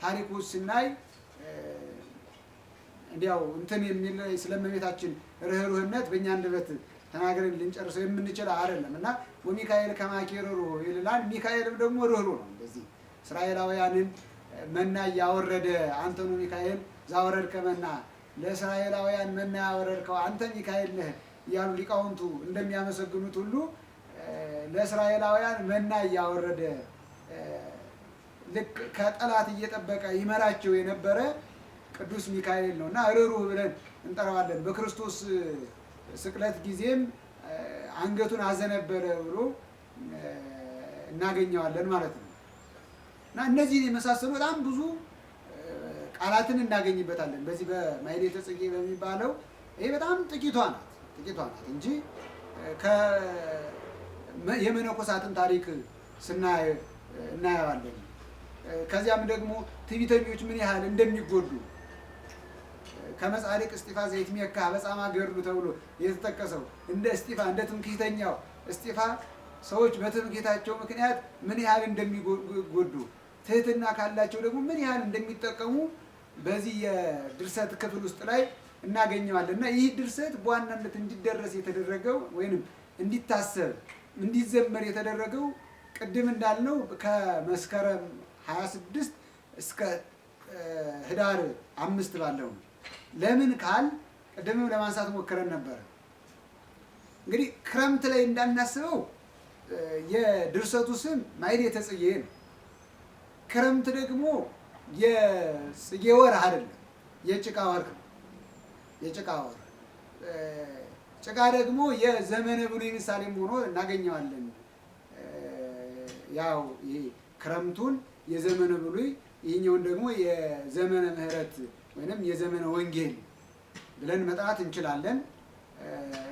ታሪኮች ስናይ እንዲያው እንትን የሚል ስለ እመቤታችን ርኅሩህነት በእኛ አንደበት ተናግረን ልንጨርሰው የምንችል አይደለም እና ወሚካኤል ከማኪ ርኅሩህ ይላል። ሚካኤልም ደግሞ ርኅሩህ ነው። እንደዚህ እስራኤላውያንን መና እያወረደ አንተኑ ሚካኤል ዛወረድከ መና፣ ለእስራኤላውያን መና ያወረድከው አንተ ሚካኤል ነህ እያሉ ሊቃውንቱ እንደሚያመሰግኑት ሁሉ ለእስራኤላውያን መና እያወረደ ልክ ከጠላት እየጠበቀ ይመራቸው የነበረ ቅዱስ ሚካኤል ነው እና ርኅሩህ ብለን እንጠራዋለን። በክርስቶስ ስቅለት ጊዜም አንገቱን አዘነበለ ብሎ እናገኘዋለን ማለት ነው እና እነዚህን የመሳሰሉ በጣም ብዙ ቃላትን እናገኝበታለን በዚህ በማኅሌተ ጽጌ በሚባለው። ይሄ በጣም ጥቂቷ ናት እንጂ የመነኮሳትን ታሪክ እናየዋለን። ከዚያም ደግሞ ትዕቢተኞች ምን ያህል እንደሚጎዱ ከመጻድቅ እስጢፋ ዘይትሜካ በጻማ ገድሉ ተብሎ የተጠቀሰው እንደ እስጢፋ እንደ ትምክህተኛው እስጢፋ ሰዎች በትምክህታቸው ምክንያት ምን ያህል እንደሚጎዱ ትህትና ካላቸው ደግሞ ምን ያህል እንደሚጠቀሙ በዚህ የድርሰት ክፍል ውስጥ ላይ እናገኘዋለን እና ይህ ድርሰት በዋናነት እንዲደረስ የተደረገው ወይም እንዲታሰብ እንዲዘመር የተደረገው ቅድም እንዳልነው ከመስከረም 26 እስከ ህዳር 5 ባለው ነው። ለምን ካል ቅድምም ለማንሳት ሞክረን ነበር። እንግዲህ ክረምት ላይ እንዳናስበው የድርሰቱ ስም ማኅሌተ ጽጌ ነው። ክረምት ደግሞ የጽጌ ወር አይደለም፣ የጭቃ ወር ነው። የጭቃ ወር ጭቃ ደግሞ የዘመነ ብሉይ ምሳሌም ሆኖ እናገኘዋለን። ያው ይሄ ክረምቱን የዘመነ ብሉይ ይህኛውን ደግሞ የዘመነ ምሕረት ወይንም የዘመነ ወንጌል ብለን መጥራት እንችላለን።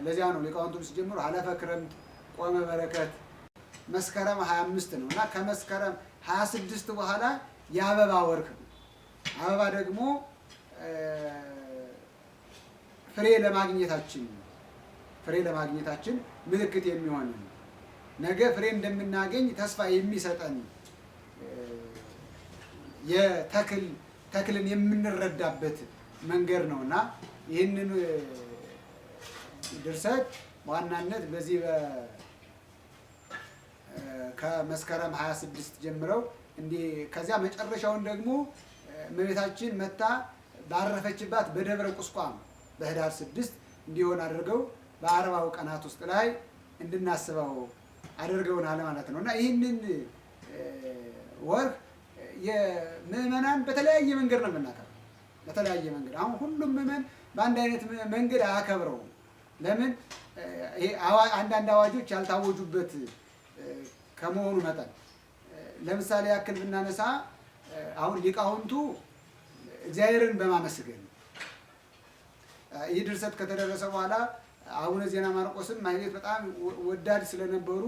ለዚያ ነው ሊቃውንቱም ሲጀምሩ ሀለፈ ክረምት ቆመ በረከት መስከረም 25 ነው እና ከመስከረም 26 በኋላ የአበባ ወር ነው። አበባ ደግሞ ፍሬ ለማግኘታችን ፍሬ ለማግኘታችን ምልክት የሚሆን ነገ ፍሬ እንደምናገኝ ተስፋ የሚሰጠን ተክልን የምንረዳበት መንገድ ነው እና ይህንን ድርሰት በዋናነት በዚህ ከመስከረም 26 ጀምረው እንዲህ ከዚያ መጨረሻውን ደግሞ እመቤታችን መታ ባረፈችባት በደብረ ቁስቋም በህዳር 6 እንዲሆን አድርገው በ40 ቀናት ውስጥ ላይ እንድናስበው አድርገውናል ማለት ነው እና ይህንን ወር የምዕመናን በተለያየ መንገድ ነው የምናከብረው። በተለያየ መንገድ አሁን ሁሉም ምዕመን በአንድ አይነት መንገድ አያከብረውም። ለምን? አንዳንድ አዋጆች ያልታወጁበት ከመሆኑ መጠን ለምሳሌ ያክል ብናነሳ አሁን ሊቃውንቱ እግዚአብሔርን በማመስገን ይህ ድርሰት ከተደረሰ በኋላ አቡነ ዜና ማርቆስም ማህሌት በጣም ወዳድ ስለነበሩ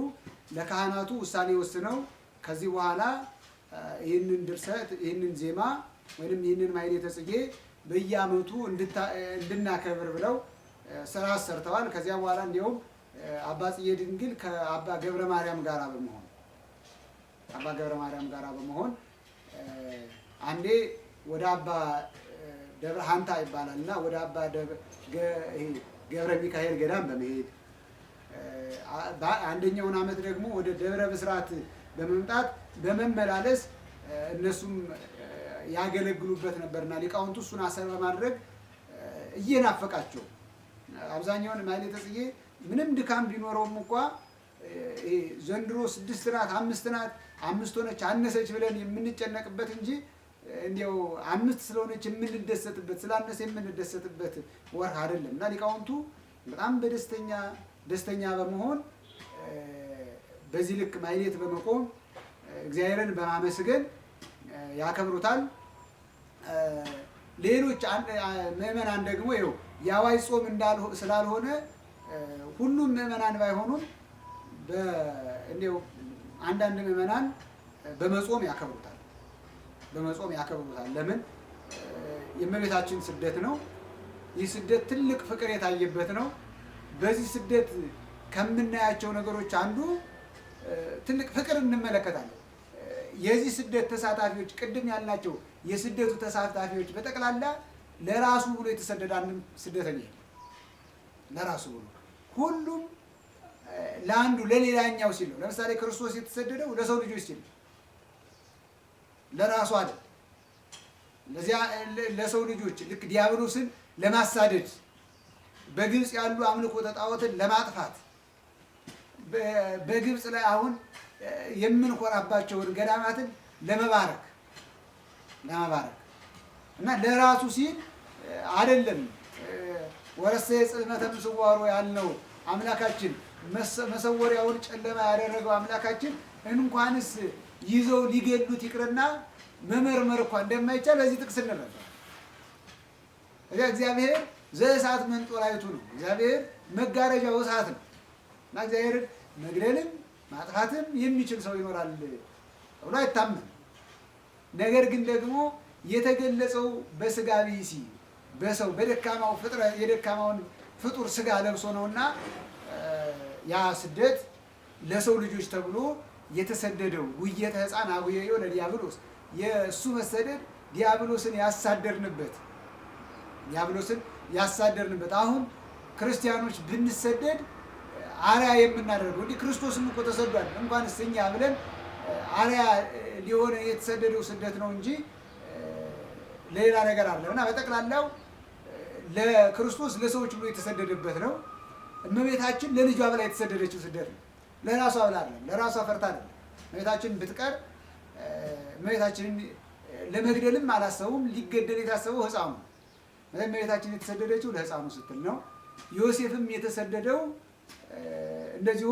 ለካህናቱ ውሳኔ ወስነው ከዚህ በኋላ ይህንን ድርሰት ይህንን ዜማ ወይም ይህንን ማህሌተ ጽጌ በየዓመቱ እንድናከብር ብለው ስራ ሰርተዋል። ከዚያ በኋላ እንዲያውም አባ ጽጌ ድንግል ከአባ ገብረ ማርያም ጋራ በመሆን አንዴ ወደ አባ ደብረ ሀንታ ይባላል እና ወደ አባ ገብረ ሚካኤል ገዳም በመሄድ አንደኛውን ዓመት ደግሞ ወደ ደብረ ብስራት በመምጣት በመመላለስ እነሱም ያገለግሉበት ነበርና ሊቃውንቱ እሱን አሰር በማድረግ እየናፈቃቸው አብዛኛውን ማህሌተ ጽጌ ምንም ድካም ቢኖረውም እንኳ ዘንድሮ 6 ናት 5 ናት 5 ሆነች አነሰች ብለን የምንጨነቅበት እንጂ እንዲያው 5 ስለሆነች የምንደሰትበት ስላነሰ የምንደሰትበት ወር አይደለም እና ሊቃውንቱ በጣም ደስተኛ በመሆን በዚህ ልክ ማህሌት በመቆም እግዚአብሔርን በማመስገን ያከብሩታል። ሌሎች ምዕመናን ደግሞ ይኸው የአዋጅ ጾም ስላልሆነ ሁሉም ምዕመናን ባይሆኑም እንዲያው አንዳንድ ምዕመናን በመጾም ያከብሩታል። ለምን? የእመቤታችን ስደት ነው። ይህ ስደት ትልቅ ፍቅር የታየበት ነው። በዚህ ስደት ከምናያቸው ነገሮች አንዱ ትልቅ ፍቅር እንመለከታለን። የዚህ ስደት ተሳታፊዎች ቅድም ያልናቸው የስደቱ ተሳታፊዎች በጠቅላላ ለራሱ ብሎ የተሰደደ አንድም ስደተኛ የለም። ለራሱ ብሎ ሁሉም ለአንዱ ለሌላኛው ሲል ነው። ለምሳሌ ክርስቶስ የተሰደደው ለሰው ልጆች ሲል ለራሱ አይደል። ለዚያ ለሰው ልጆች ልክ ዲያብሎስን ለማሳደድ በግብፅ ያሉ አምልኮተ ጣዖትን ለማጥፋት በግብፅ ላይ አሁን የምንኮራባቸውን ገዳማትን ለመባረክ እና ለራሱ ሲል አይደለም። ወረሰ የጽልመተ ምስዋሮ ያልነው አምላካችን መሰወሪያውን ጨለማ ያደረገው አምላካችን እንኳንስ ይዘው ሊገሉት ይቅርና መመርመር እንኳን እንደማይቻል በዚህ ጥቅስ እንረዳለን። እግዚአብሔር ዘእሳት መንጦላይቱ ነው። እግዚአብሔር መጋረጃው እሳት ነው እና እግዚአብሔርን መግደልም ማጥፋትም የሚችል ሰው ይኖራል ብሎ አይታመንም። ነገር ግን ደግሞ የተገለጸው በስጋ ቢሲ በሰው በደካማው ፍጥረት የደካማውን ፍጡር ስጋ ለብሶ ነውና ያ ስደት ለሰው ልጆች ተብሎ የተሰደደው ውየተ ሕፃን አጉየዮ ለዲያብሎስ የእሱ መሰደድ ዲያብሎስን ያሳደርንበት አሁን ክርስቲያኖች ብንሰደድ አርያ የምናደርገው እንዲህ ክርስቶስም እኮ ተሰዷል እንኳንስ እኛ ብለን አርያ ሊሆን የተሰደደው ስደት ነው እንጂ ሌላ ነገር አለ እና በጠቅላላው ለክርስቶስ ለሰዎች ብሎ የተሰደደበት ነው። እመቤታችን ለልጇ ብላ የተሰደደችው ስደት ነው። ለራሷ ብላ አይደለም፣ ለራሷ ፈርታ አይደለም። እመቤታችን ብትቀር እመቤታችንን ለመግደልም አላሰቡም። ሊገደል የታሰበው ሕፃኑ ነው። እመቤታችን የተሰደደችው ለሕፃኑ ስትል ነው። ዮሴፍም የተሰደደው እንደዚሁ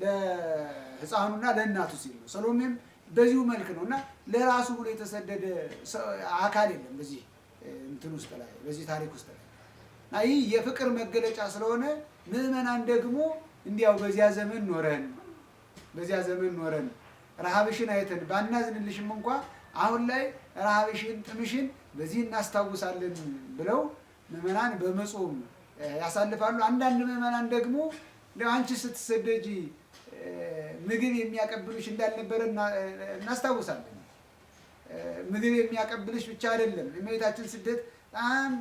ለሕፃኑና ለእናቱ ሲል ነው። ሰሎሜም በዚሁ መልክ ነው እና ለራሱ ብሎ የተሰደደ አካል የለም በዚህ እንትን ውስጥ ላይ በዚህ ታሪክ ውስጥ ላይ እና ይህ የፍቅር መገለጫ ስለሆነ ምዕመናን ደግሞ እንዲያው በዚያ ዘመን ኖረን ረሃብሽን አይተን ባናዝንልሽም እንኳ አሁን ላይ ረሃብሽን ጥምሽን በዚህ እናስታውሳለን ብለው ምዕመናን በመጾም ያሳልፋሉ። አንዳንድ ምዕመናን ደግሞ አንቺ ስትሰደጂ ምግብ የሚያቀብሉሽ እንዳልነበረ እናስታውሳለን። ምግብ የሚያቀብልሽ ብቻ አይደለም የእመቤታችን ስደት በጣም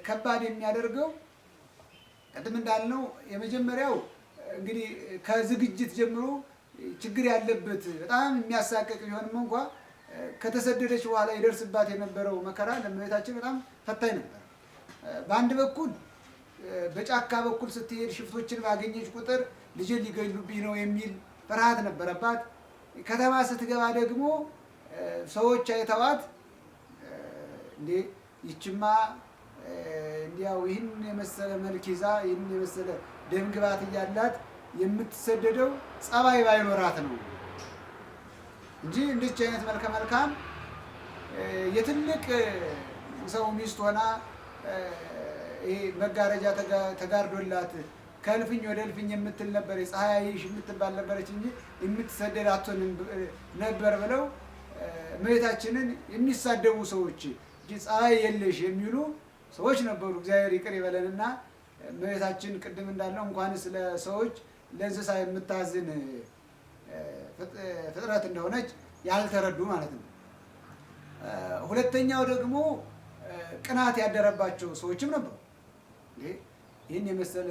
ከባድ የሚያደርገው ቅድም እንዳልነው የመጀመሪያው እንግዲህ ከዝግጅት ጀምሮ ችግር ያለበት በጣም የሚያሳቅቅ ቢሆንም እንኳ ከተሰደደች በኋላ ይደርስባት የነበረው መከራ ለእመቤታችን በጣም ፈታኝ ነበር። በአንድ በኩል በጫካ በኩል ስትሄድ ሽፍቶችን ባገኘች ቁጥር ልጄን ሊገሉብኝ ነው የሚል ፍርሃት ነበረባት። ከተማ ስትገባ ደግሞ ሰዎች አይተዋት እንዴ ይችማ እንዲያው ይህን የመሰለ መልክ ይዛ ይህን የመሰለ ደም ግባት እያላት የምትሰደደው ጸባይ ባይኖራት ነው እንጂ እንደዚህ አይነት መልከ መልካም የትልቅ ሰው ሚስት ሆና ይሄ መጋረጃ ተጋርዶላት ከእልፍኝ ወደ እልፍኝ የምትል ነበር፣ የፀሐይሽ የምትባል ነበረች እንጂ የምትሰደድ አትሆንም ነበር ብለው እመቤታችንን የሚሳደቡ ሰዎች እንጂ ፀሐይ የለሽ የሚሉ ሰዎች ነበሩ። እግዚአብሔር ይቅር ይበለንና እመቤታችን ቅድም እንዳለው እንኳንስ ለሰዎች ለእንስሳ የምታዝን ፍጥረት እንደሆነች ያልተረዱ ማለት ነው። ሁለተኛው ደግሞ ቅናት ያደረባቸው ሰዎችም ነበሩ። ይህን የመሰለ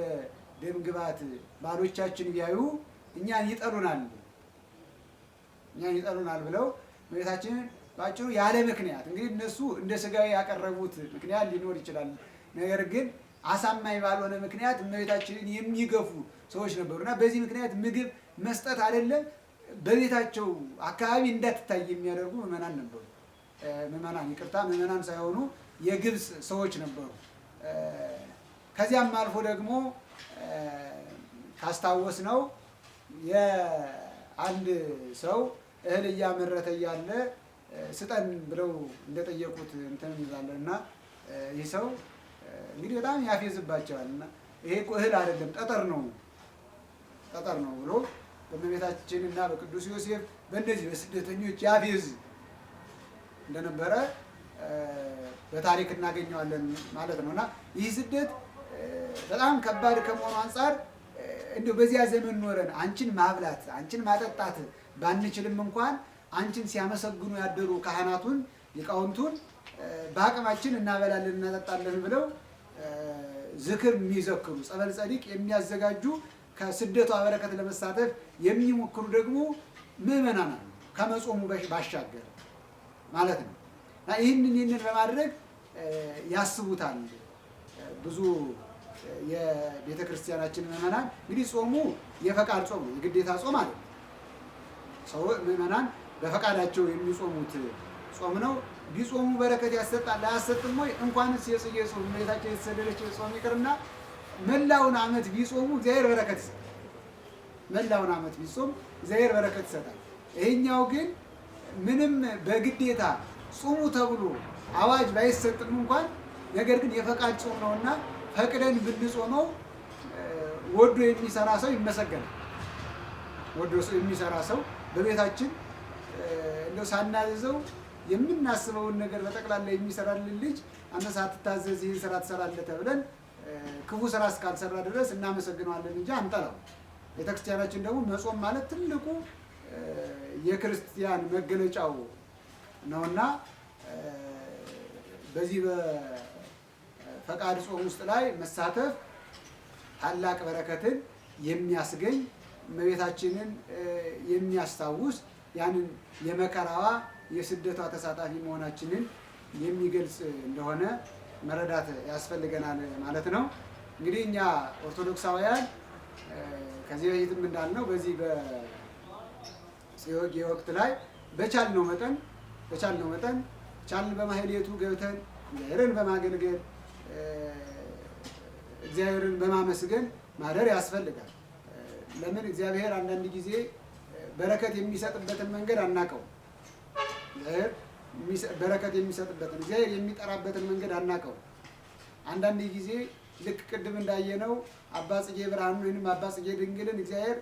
ደም ግባት ባሎቻችን ቢያዩ እኛን ይጠሉናል ብለው እመቤታችንን ባጭሩ ያለ ምክንያት እንግዲህ እነሱ እንደ ስጋዊ ያቀረቡት ምክንያት ሊኖር ይችላል። ነገር ግን አሳማኝ ባልሆነ ምክንያት እመቤታችንን የሚገፉ ሰዎች ነበሩ እና በዚህ ምክንያት ምግብ መስጠት አይደለም በቤታቸው አካባቢ እንዳትታይ የሚያደርጉ ምዕመናን ነበሩ። ምዕመናን ሳይሆኑ የግብፅ ሰዎች ነበሩ። ከዚያም አልፎ ደግሞ ካስታወስ ነው የአንድ ሰው እህል እያመረተ እያለ ስጠን ብለው እንደጠየቁት እንትን እንላለን እና ይህ ሰው እንግዲህ በጣም ያፌዝባቸዋል እና ይሄ እኮ እህል አይደለም ጠጠር ነው ብሎ በእመቤታችን እና በቅዱስ ዮሴፍ በእነዚህ በስደተኞች ያፌዝ እንደነበረ በታሪክ እናገኘዋለን ማለት ነው እና ይህ ስደት በጣም ከባድ ከመሆኑ አንጻር እንደው በዚያ ዘመን ኖረን አንቺን ማብላት አንቺን ማጠጣት ባንችልም እንኳን አንቺን ሲያመሰግኑ ያደሩ ካህናቱን ሊቃውንቱን በአቅማችን እናበላለን እናጠጣለን ብለው ዝክር የሚዘክሩ ጸበል ጸዲቅ የሚያዘጋጁ ከስደቷ በረከት ለመሳተፍ የሚሞክሩ ደግሞ ምዕመናን አሉ፣ ከመጾሙ ባሻገር ማለት ነው። ይህንን በማድረግ ያስቡታል ብዙ የቤተ ክርስቲያናችን ምዕመናን። እንግዲህ ጾሙ የፈቃድ ጾም ነው፣ የግዴታ ጾም አይደለም። ሰው ምዕመናን በፈቃዳቸው የሚጾሙት ጾም ነው። ቢጾሙ በረከት ያሰጣል አያሰጥም ወይ? እንኳንስ የጽጌ ጾም እመቤታችን የተሰደደች ጾም ይቅርና መላውን ዓመት ቢጾሙ እግዚአብሔር በረከት ይሰጣል። መላውን ዓመት ቢጾም እግዚአብሔር በረከት ይሰጣል። ይሄኛው ግን ምንም በግዴታ ጾሙ ተብሎ አዋጅ ባይሰጥም እንኳን ነገር ግን የፈቃድ ጾም ነውና ፈቅደን ብንጾመው ወዶ የሚሰራ ሰው ይመሰገናል። ወዶ የሚሰራ ሰው በቤታችን እንደው ሳናዘዘው የምናስበውን ነገር በጠቅላላ የሚሰራልን ልጅ አንተ ሳትታዘዝ ይህን ስራ ትሰራለህ ተብለን ክፉ ስራ እስካልሰራ ድረስ እናመሰግነዋለን እንጂ አንጠላው። ቤተክርስቲያናችን ደግሞ መጾም ማለት ትልቁ የክርስቲያን መገለጫው ነውና በዚህ በፈቃድ ጾም ውስጥ ላይ መሳተፍ ታላቅ በረከትን የሚያስገኝ እመቤታችንን የሚያስታውስ ያንን የመከራዋ የስደቷ ተሳታፊ መሆናችንን የሚገልጽ እንደሆነ መረዳት ያስፈልገናል ማለት ነው። እንግዲህ እኛ ኦርቶዶክሳውያን ከዚህ በፊትም እንዳልነው በዚህ በጽጌ ወቅት ላይ በቻልነው መጠን ቻልን በማህሌቱ ገብተን እግዚአብሔርን በማገልገል እግዚአብሔርን በማመስገን ማደር ያስፈልጋል። ለምን እግዚአብሔር አንዳንድ ጊዜ በረከት የሚሰጥበትን መንገድ አናውቀው። እግዚአብሔር በረከት የሚሰጥበትን እግዚአብሔር የሚጠራበትን መንገድ አናውቀው። አንዳንድ ጊዜ ልክ ቅድም እንዳየነው አባ ጽጌ ብርሃን ወይንም አባ ጽጌ ድንግልን እግዚአብሔር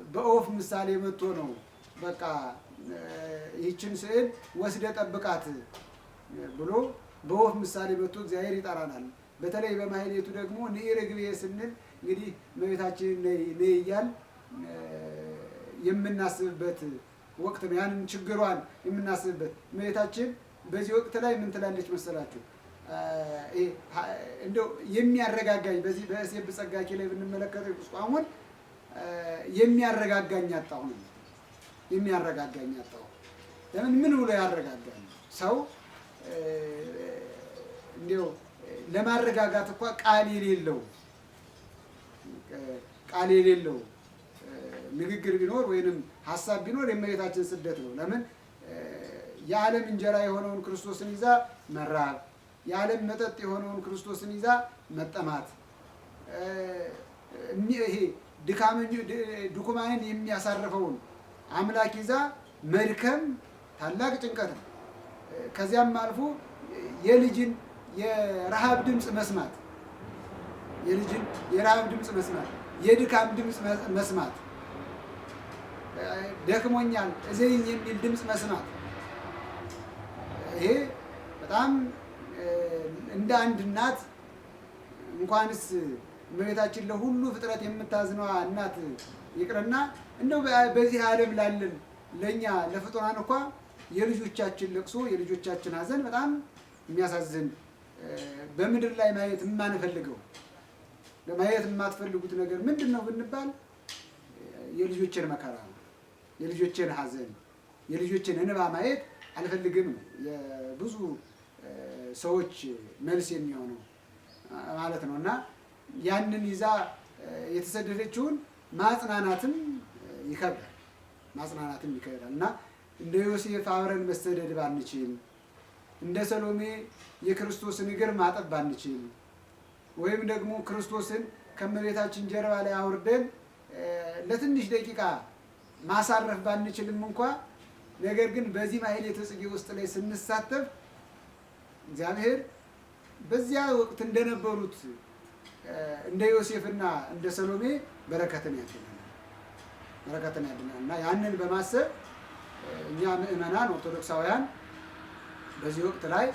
በኦፍ ምሳሌ መጥቶ ነው በቃ ይህችን ስዕል ወስደ ጠብቃት ብሎ በወፍ ምሳሌ መጥቶ እግዚአብሔር ይጠራናል። በተለይ በማህሌቱ ደግሞ ነይ ርግቤ ስንል እንግዲህ እመቤታችን ነይ እያልን የምናስብበት ወቅት ነው። ያንን ችግሯን የምናስብበት እመቤታችን በዚህ ወቅት ላይ ምን ትላለች መሰላችሁ? እንደው የሚያረጋጋኝ በዚህ በእሴብ ጸጋኪ ላይ ብንመለከተው ቁስቋሙን የሚያረጋጋኝ አጣሁ ነው። የሚያረጋጋኝ አጣሁ። ለምን ምን ብሎ ያረጋጋኝ? ሰው እንደው ለማረጋጋት እንኳን ቃል የሌለው ንግግር ቢኖር ወይንም ሐሳብ ቢኖር የእመቤታችን ስደት ነው። ለምን የዓለም እንጀራ የሆነውን ክርስቶስን ይዛ መራብ፣ የዓለም መጠጥ የሆነውን ክርስቶስን ይዛ መጠማት፣ ይሄ ድኩማንን የሚያሳርፈውን አምላክ ይዛ መድከም ታላቅ ጭንቀት ነው። ከዚያም አልፎ የልጅን የረሃብ ድምፅ መስማት፣ የድካም ድምፅ መስማት፣ ደክሞኛል እዘይኝ የሚል ድምፅ መስማት፣ ይሄ በጣም እንደ አንድ እናት እንኳንስ እመቤታችን ለሁሉ ፍጥረት የምታዝነዋ እናት ይቅርና እንደው በዚህ ዓለም ላለን ለእኛ ለፍጡራን እንኳ የልጆቻችን ለቅሶ የልጆቻችን ሐዘን በጣም የሚያሳዝን በምድር ላይ ማየት የማንፈልገው ለማየት የማትፈልጉት ነገር ምንድን ነው ብንባል የልጆችን መከራ፣ የልጆችን ሐዘን፣ የልጆችን እንባ ማየት አልፈልግም ነው የብዙ ሰዎች መልስ የሚሆነው ማለት ነው። እና ያንን ይዛ የተሰደደችውን ማጽናናትም ይከብዳል እና እንደ ዮሴፍ አብረን መሰደድ ባንችል፣ እንደ ሰሎሜ የክርስቶስን እግር ማጠብ ባንችል፣ ወይም ደግሞ ክርስቶስን ከእመቤታችን ጀርባ ላይ አውርደን ለትንሽ ደቂቃ ማሳረፍ ባንችልም እንኳ ነገር ግን በዚህ ማህሌተ ጽጌ ውስጥ ላይ ስንሳተፍ እግዚአብሔር በዚያ ወቅት እንደነበሩት እንደ ዮሴፍና እንደ ሰሎሜ በረከትን ያድነናል እና ያንን በማሰብ እኛ ምእመናን ኦርቶዶክሳውያን በዚህ ወቅት ላይ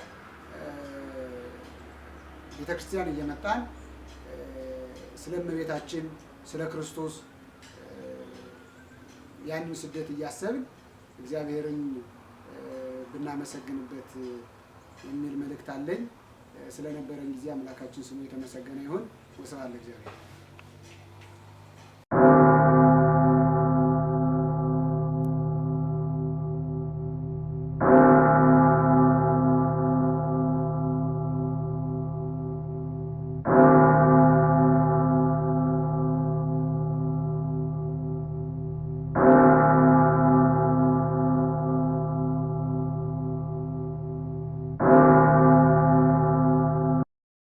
ቤተክርስቲያን እየመጣን ስለ እመቤታችን ስለ ክርስቶስ ያንን ስደት እያሰብን እግዚአብሔርን ብናመሰግንበት የሚል መልእክት አለኝ። ስለነበረን ጊዜ አምላካችን ስሙ የተመሰገነ ይሁን። ወስብሐት ለእግዚአብሔር።